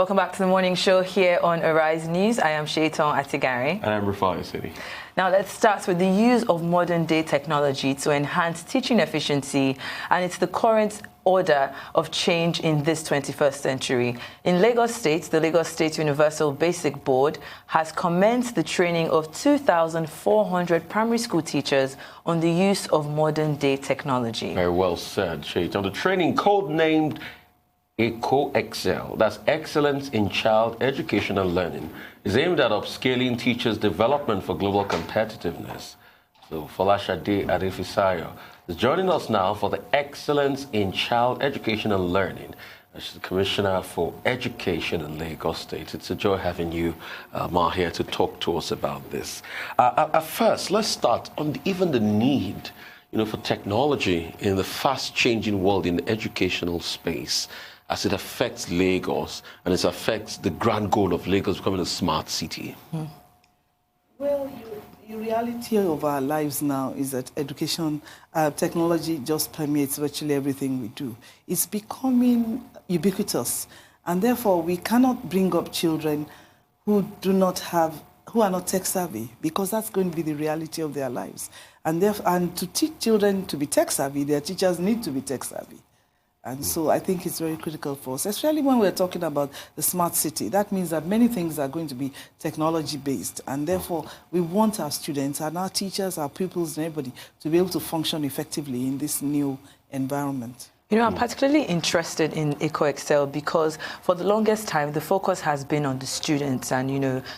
Welcome back to the morning show here on Arise News. I am Shaitan Atigari. And I'm Folashade. Now let's start with the use of modern day technology to enhance teaching efficiency, and it's the current order of change in this 21st century. In Lagos State, the Lagos State Universal Basic Board has commenced the training of 2,400 primary school teachers on the use of modern day technology. Very well said, Shaitan. The training, codenamed EKO EXCEL, that's Excellence in Child Education and Learning, is aimed at upscaling teachers' development for global competitiveness. So Folashade Adefisayo is joining us now for the Excellence in Child Education and Learning. She's the Commissioner for Education in Lagos State. It's a joy having you, Ma, here to talk to us about this. At first, let's start on even the need, for technology in the fast-changing world in the educational space, as it affects Lagos and it affects the grand goal of Lagos becoming a smart city? Well, the reality of our lives now is that education, technology just permeates virtually everything we do. It's becoming ubiquitous, and therefore we cannot bring up children who are not tech savvy, because that's going to be the reality of their lives. And to teach children to be tech savvy, their teachers need to be tech savvy. And so I think it's very critical for us, especially when we're talking about the smart city. That means that many things are going to be technology-based, and therefore we want our students and our teachers, our pupils, and everybody to be able to function effectively in this new environment. I'm particularly interested in EKO EXCEL because for the longest time, the focus has been on the students and,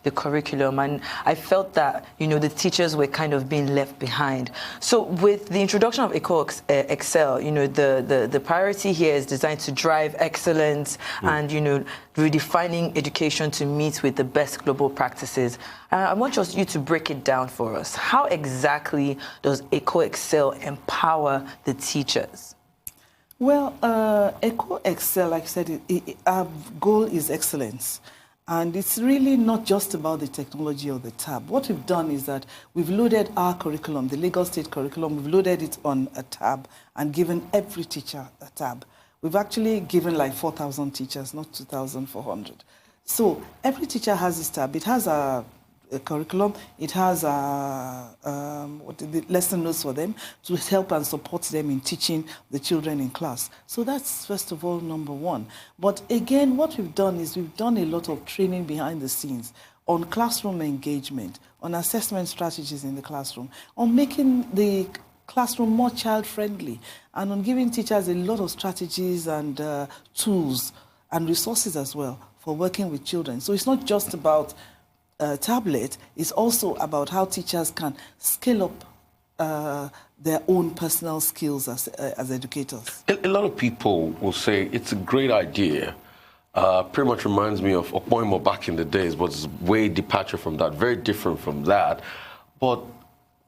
the curriculum. And I felt that, the teachers were kind of being left behind. So with the introduction of EKO EXCEL, the priority here is designed to drive excellence and, redefining education to meet with the best global practices. I want you to break it down for us. How exactly does EKO EXCEL empower the teachers? Well, EKO EXCEL, like I said, our goal is excellence. And it's really not just about the technology or the tab. What we've done is that we've loaded our curriculum, the Lagos State curriculum, we've loaded it on a tab and given every teacher a tab. We've actually given like 4,000 teachers, not 2,400. So every teacher has this tab. It has a curriculum, it has the lesson notes for them to help and support them in teaching the children in class. So that's first of all number one. But again, what we've done is we've done a lot of training behind the scenes on classroom engagement, on assessment strategies in the classroom, on making the classroom more child-friendly, and on giving teachers a lot of strategies and tools and resources as well for working with children. So it's not just about tablet, is also about how teachers can scale up their own personal skills as educators. A lot of people will say it's a great idea. Pretty much reminds me of Okmoimo back in the days, but it's way departure from that, very different from that. But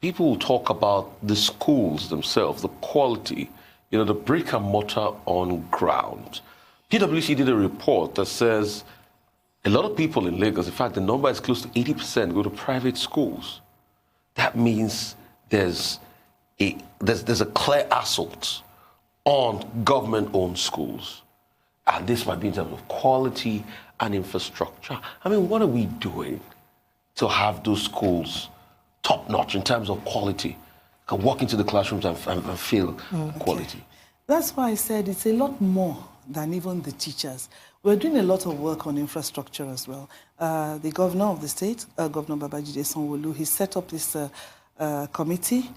people will talk about the schools themselves, the quality, the brick and mortar on ground. PwC did a report that says a lot of people in Lagos, in fact, the number is close to 80%, go to private schools. That means there's a clear assault on government-owned schools. And this might be in terms of quality and infrastructure. I mean, what are we doing to have those schools top-notch in terms of quality? Can walk into the classrooms and feel quality. That's why I said it's a lot more than even the teachers. We're doing a lot of work on infrastructure as well. The governor of the state, Governor Babajide Sanwo-Olu, he set up this committee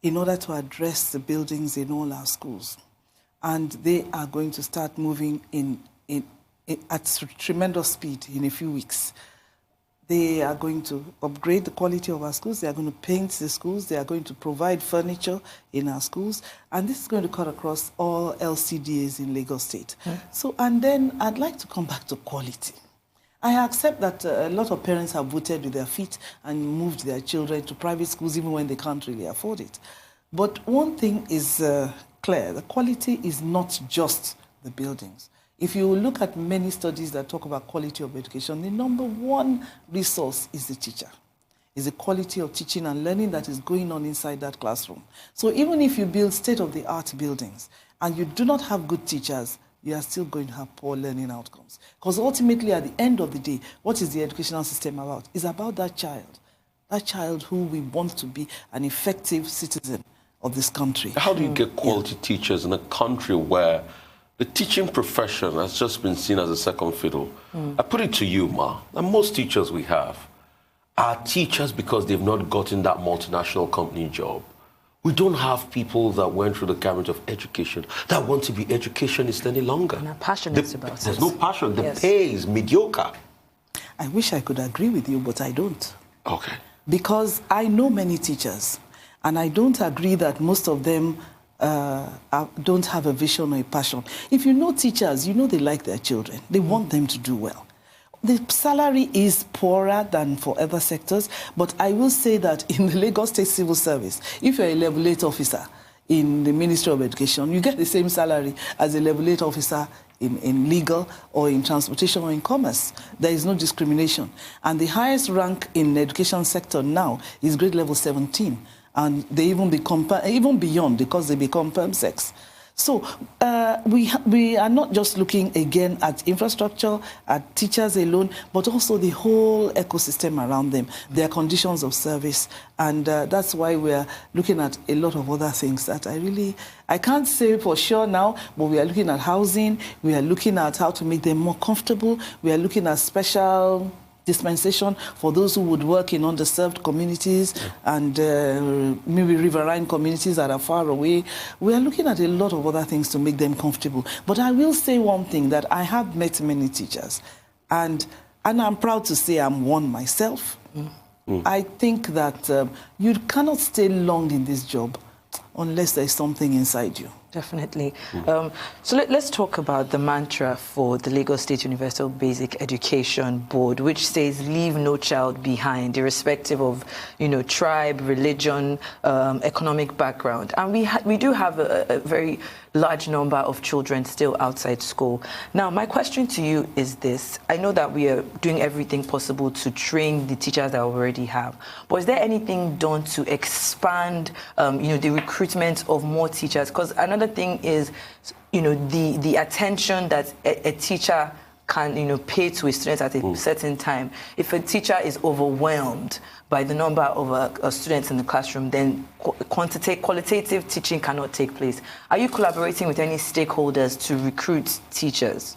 in order to address the buildings in all our schools. And they are going to start moving at tremendous speed in a few weeks. They are going to upgrade the quality of our schools. They are going to paint the schools. They are going to provide furniture in our schools. And this is going to cut across all LCDAs in Lagos State. So, and then I'd like to come back to quality. I accept that a lot of parents have voted with their feet and moved their children to private schools even when they can't really afford it. But one thing is clear. The quality is not just the buildings. If you look at many studies that talk about quality of education, the number one resource is the teacher. Is the quality of teaching and learning that is going on inside that classroom. So even if you build state-of-the-art buildings and you do not have good teachers, you are still going to have poor learning outcomes. Because ultimately, at the end of the day, what is the educational system about? It's about that child who we want to be an effective citizen of this country. How do you get quality teachers in a country where the teaching profession has just been seen as a second fiddle? I put it to you, Ma, that most teachers we have are teachers because they've not gotten that multinational company job. We don't have people that went through the gamut of education that want to be educationists any longer. And are passionate about it. There's no passion. The pay is mediocre. I wish I could agree with you, but I don't. Okay. Because I know many teachers, and I don't agree that most of them don't have a vision or a passion. If you know teachers, you know they like their children. They want them to do well. The salary is poorer than for other sectors, but I will say that in the Lagos State Civil Service, if you're a level 8 officer in the Ministry of Education, you get the same salary as a level 8 officer in legal or in transportation or in commerce. There is no discrimination. And the highest rank in the education sector now is grade level 17. And they even become, even beyond, because they become perm sex. So we are not just looking again at infrastructure, at teachers alone, but also the whole ecosystem around them, their conditions of service. And that's why we're looking at a lot of other things that I can't say for sure now, but we are looking at housing, we are looking at how to make them more comfortable, we are looking at special dispensation for those who would work in underserved communities and maybe riverine communities that are far away. We are looking at a lot of other things to make them comfortable. But I will say one thing, that I have met many teachers, and I'm proud to say I'm one myself. I think that you cannot stay long in this job unless there's something inside you. Definitely. So let's talk about the mantra for the Lagos State Universal Basic Education Board, which says leave no child behind, irrespective of, tribe, religion, economic background. And we do have a very large number of children still outside school. Now, my question to you is this. I know that we are doing everything possible to train the teachers that we already have, but is there anything done to expand, the recruitment of more teachers? Because another thing is, the attention that a teacher can, pay to a student at a certain time. If a teacher is overwhelmed by the number of students in the classroom, then qualitative teaching cannot take place. Are you collaborating with any stakeholders to recruit teachers?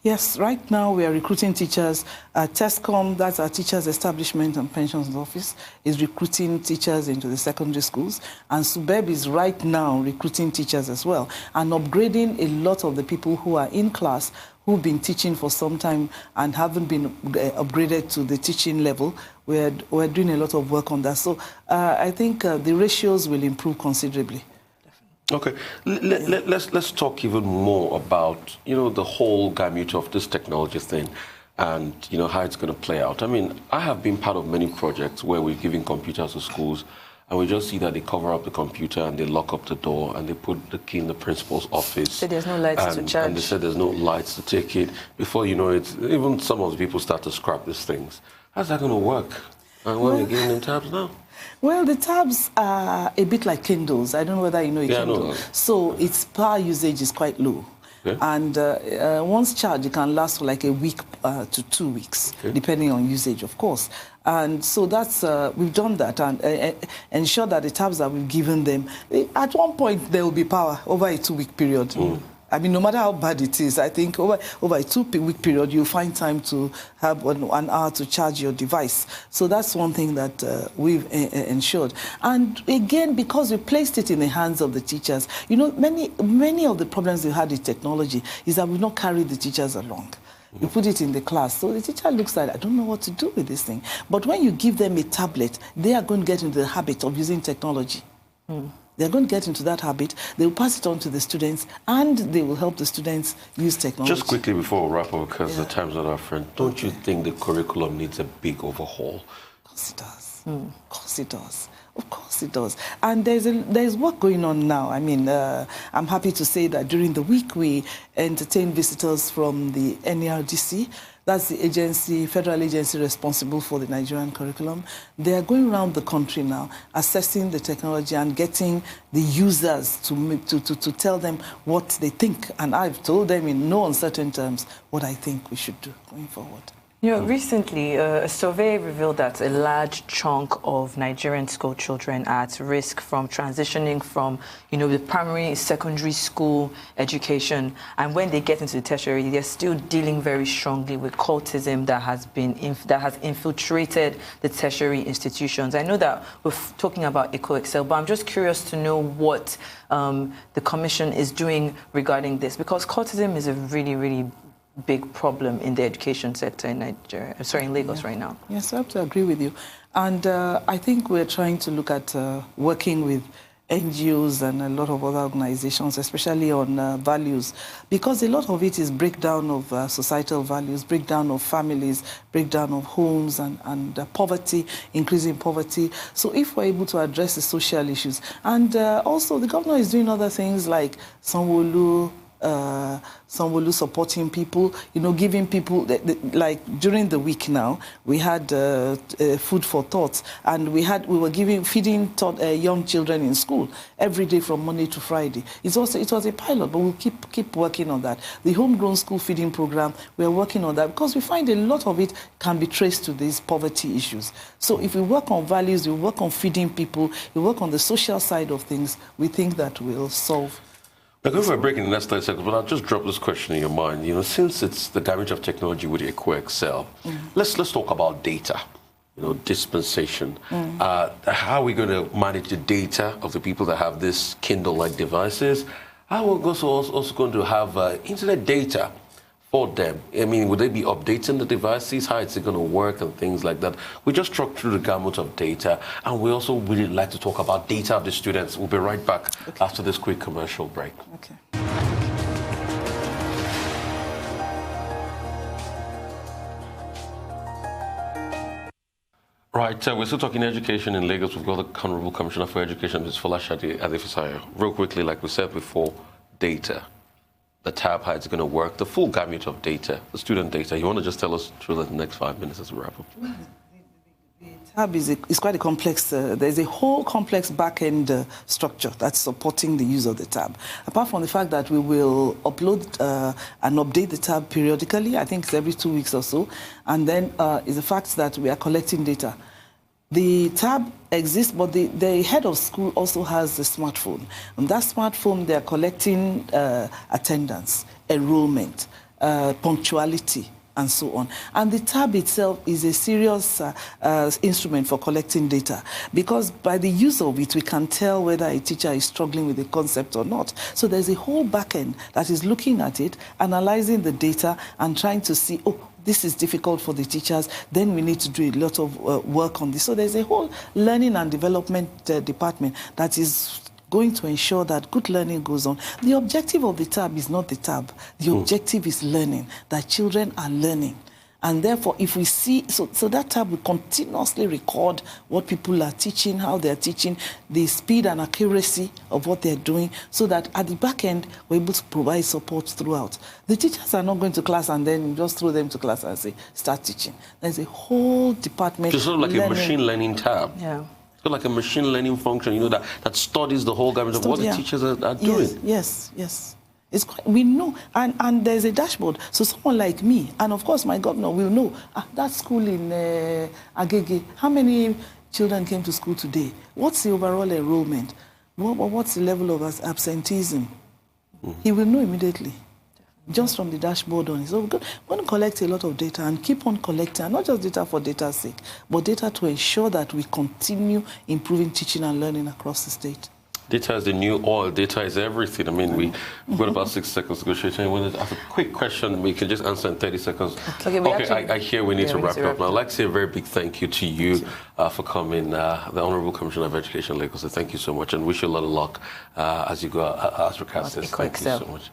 Yes, right now we are recruiting teachers. TESCOM, that's our Teachers Establishment and Pensions Office, is recruiting teachers into the secondary schools. And LASUBEB is right now recruiting teachers as well and upgrading a lot of the people who are in class who've been teaching for some time and haven't been upgraded to the teaching level. We're doing a lot of work on that. So I think the ratios will improve considerably. Okay, let's talk even more about, the whole gamut of this technology thing and, how it's going to play out. I mean, I have been part of many projects where we're giving computers to schools and we just see that they cover up the computer and they lock up the door and they put the key in the principal's office. So there's no lights to charge. And they said there's no lights to take it. Before you know it, even some of the people start to scrap these things. How's that going to work? And when we're giving them tabs now? Well, the tabs are a bit like Kindles. I don't know whether you know a Kindle. No. So its power usage is quite low. Okay. And once charged, it can last for like a week to 2 weeks, depending on usage, of course. And so that's, we've done that and ensure that the tabs that we've given them, at one point there will be power over a 2-week period. I mean, no matter how bad it is, I think over a 2-week period, you'll find time to have 1 hour to charge your device. So that's one thing that we've ensured. And again, because we placed it in the hands of the teachers, many of the problems we had with technology is that we've not carried the teachers along. You put it in the class. So the teacher looks like, I don't know what to do with this thing. But when you give them a tablet, they are going to get into the habit of using technology. They're going to get into that habit. They will pass it on to the students, and they will help the students use technology. Just quickly before we wrap up, because the time's not our friend, don't you think the curriculum needs a big overhaul? Of course it does. Of course it does. Of course it does. And there's work going on now. I mean, I'm happy to say that during the week we entertained visitors from the NERDC That's the agency, federal agency responsible for the Nigerian curriculum. They are going around the country now, assessing the technology and getting the users to tell them what they think. And I've told them in no uncertain terms what I think we should do going forward. You know, recently, a survey revealed that a large chunk of Nigerian school children are at risk from transitioning from, you know, the primary, secondary school education, and when they get into the tertiary, they're still dealing very strongly with cultism that has infiltrated the tertiary institutions. I know that we're talking about EKO EXCEL, but I'm just curious to know what the Commission is doing regarding this, because cultism is a really, really big problem in the education sector in Nigeria, sorry, in Lagos right now. Yes, I have to agree with you. And I think we're trying to look at working with NGOs and a lot of other organizations, especially on values, because a lot of it is breakdown of societal values, breakdown of families, breakdown of homes, and poverty, increasing poverty. So if we're able to address the social issues, and also the governor is doing other things like Sanwo-Olu supporting people, you know, giving people, like during the week now, we had food for thought, and we were feeding young children in school every day from Monday to Friday. It was a pilot, but we'll keep working on that. The homegrown school feeding program, we're working on that because we find a lot of it can be traced to these poverty issues. So if we work on values, we work on feeding people, we work on the social side of things, we think that will solve. Now, going for a break in the next 30 seconds, but I'll just drop this question in your mind. You know, since it's the damage of technology with EKO EXCEL, let's talk about data, you know, dispensation. How are we going to manage the data of the people that have these Kindle-like devices? How are we also going to have internet data for them? I mean, would they be updating the devices? How is it going to work and things like that? We just struck through the gamut of data, and we also really like to talk about data of the students. We'll be right back after this quick commercial break. Okay. Right, we're still talking education in Lagos. We've got the Honorable Commissioner for Education, Ms. Folashade Adefisayo. Real quickly, like we said before, data. The tab, how it's going to work, the full gamut of data, the student data. You want to just tell us through the next 5 minutes as we wrap up? Well, the tab is quite a complex, there's a whole complex back-end structure that's supporting the use of the tab. Apart from the fact that we will upload and update the tab periodically, I think it's every 2 weeks or so, and then is the fact that we are collecting data. The tab exists, but the head of school also has a smartphone. On that smartphone, they are collecting attendance, enrollment, punctuality, and so on. And the tab itself is a serious instrument for collecting data, because by the use of it, we can tell whether a teacher is struggling with the concept or not. So there's a whole backend that is looking at it, analyzing the data, and trying to see, oh, this is difficult for the teachers, then we need to do a lot of work on this. So there's a whole learning and development department that is going to ensure that good learning goes on. The objective of the tab is not the tab. The objective is learning, that children are learning. And therefore, if we see, so that tab will continuously record what people are teaching, how they're teaching, the speed and accuracy of what they're doing, so that at the back end, we're able to provide support throughout. The teachers are not going to class and then just throw them to class and say, start teaching. There's a whole department. It's sort of like a machine learning tab. Yeah. It's like a machine learning function, you know, that studies the whole gamut of what the teachers are doing. Yes. It's quite, we know, and there's a dashboard. So someone like me, and of course my governor will know, that school in Agege, how many children came to school today? What's the overall enrollment? What's the level of absenteeism? He will know immediately, just from the dashboard on it. So we're going to collect a lot of data and keep on collecting, and not just data for data's sake, but data to ensure that we continue improving teaching and learning across the state. Data is the new oil. Data is everything. I mean, we've got about 6 seconds to go. I wanted to ask a quick question. We can just answer in 30 seconds. Okay, I hear we need to wrap up. Now, I'd like to say a very big thank you to you for coming, the Honorable Commissioner of Education, Lagos. So thank you so much, and wish you a lot of luck as you go as broadcasters. Thank you so much.